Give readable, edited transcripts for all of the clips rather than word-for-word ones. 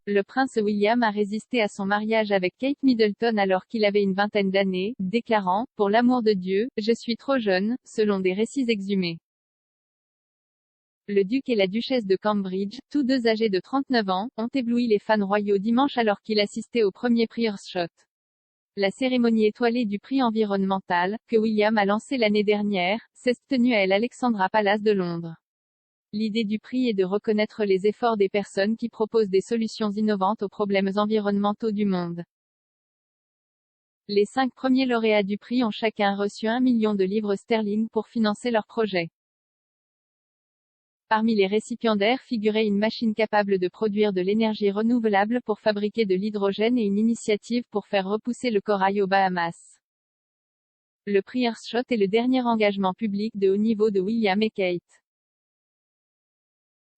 le prince William a résisté à son mariage avec Kate Middleton alors qu'il avait une vingtaine d'années, déclarant « Pour l'amour de Dieu, je suis trop jeune », selon des récits exhumés. Le duc et la duchesse de Cambridge, tous deux âgés de 39 ans, ont ébloui les fans royaux dimanche alors qu'il assistait au premier prix Earthshot. La cérémonie étoilée du prix environnemental, que William a lancé l'année dernière, s'est tenue à l'Alexandra Palace de Londres. L'idée du prix est de reconnaître les efforts des personnes qui proposent des solutions innovantes aux problèmes environnementaux du monde. Les 5 premiers lauréats du prix ont chacun reçu 1 million de livres sterling pour financer leur projet. Parmi les récipiendaires figurait une machine capable de produire de l'énergie renouvelable pour fabriquer de l'hydrogène et une initiative pour faire repousser le corail aux Bahamas. Le prix Earthshot est le dernier engagement public de haut niveau de William et Kate.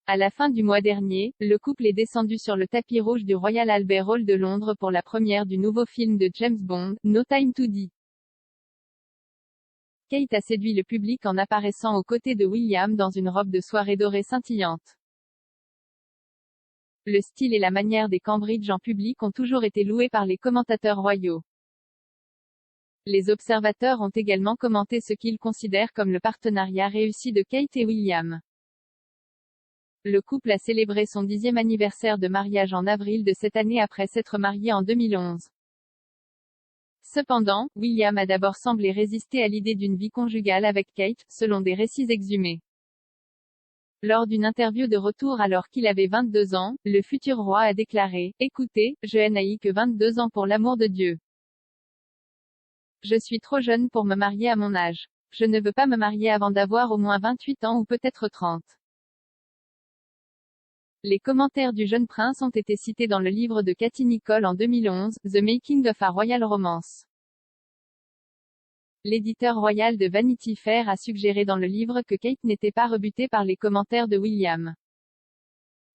À la fin du mois dernier, le couple est descendu sur le tapis rouge du Royal Albert Hall de Londres pour la première du nouveau film de James Bond, No Time to Die. Kate a séduit le public en apparaissant aux côtés de William dans une robe de soirée dorée scintillante. Le style et la manière des Cambridge en public ont toujours été loués par les commentateurs royaux. Les observateurs ont également commenté ce qu'ils considèrent comme le partenariat réussi de Kate et William. Le couple a célébré son 10e anniversaire de mariage en avril de cette année après s'être marié en 2011. Cependant, William a d'abord semblé résister à l'idée d'une vie conjugale avec Kate, selon des récits exhumés. Lors d'une interview de retour alors qu'il avait 22 ans, le futur roi a déclaré « Écoutez, je n'ai que 22 ans pour l'amour de Dieu. Je suis trop jeune pour me marier à mon âge. Je ne veux pas me marier avant d'avoir au moins 28 ans ou peut-être 30. » Les commentaires du jeune prince ont été cités dans le livre de Katie Nicholl en 2011, The Making of a Royal Romance. L'éditeur royal de Vanity Fair a suggéré dans le livre que Kate n'était pas rebutée par les commentaires de William.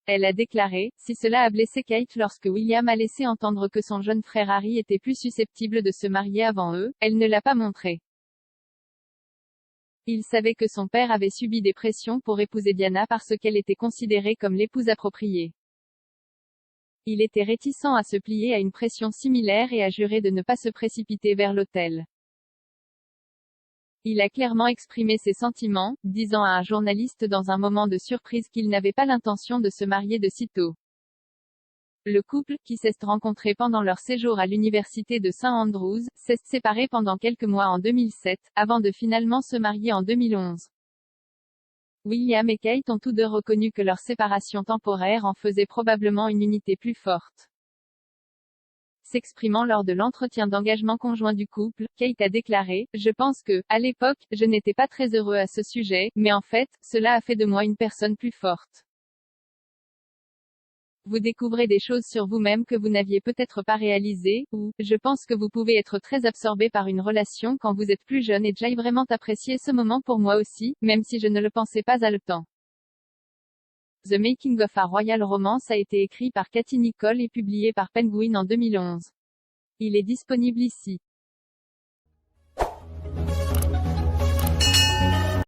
Elle a déclaré « Si cela a blessé Kate lorsque William a laissé entendre que son jeune frère Harry était plus susceptible de se marier avant eux, elle ne l'a pas montré. Il savait que son père avait subi des pressions pour épouser Diana parce qu'elle était considérée comme l'épouse appropriée. Il était réticent à se plier à une pression similaire et a juré de ne pas se précipiter vers l'autel. Il a clairement exprimé ses sentiments, disant à un journaliste dans un moment de surprise qu'il n'avait pas l'intention de se marier de sitôt. Le couple, qui s'est rencontré pendant leur séjour à l'université de St Andrews, s'est séparé pendant quelques mois en 2007, avant de finalement se marier en 2011. William et Kate ont tous deux reconnu que leur séparation temporaire en faisait probablement une unité plus forte. S'exprimant lors de l'entretien d'engagement conjoint du couple, Kate a déclaré « Je pense que, à l'époque, je n'étais pas très heureux à ce sujet, mais en fait, cela a fait de moi une personne plus forte. Vous découvrez des choses sur vous-même que vous n'aviez peut-être pas réalisées, ou, je pense que vous pouvez être très absorbé par une relation quand vous êtes plus jeune et j'ai vraiment apprécié ce moment pour moi aussi, même si je ne le pensais pas à le temps. » The Making of a Royal Romance a été écrit par Katie Nicholl et publié par Penguin en 2011. Il est disponible ici.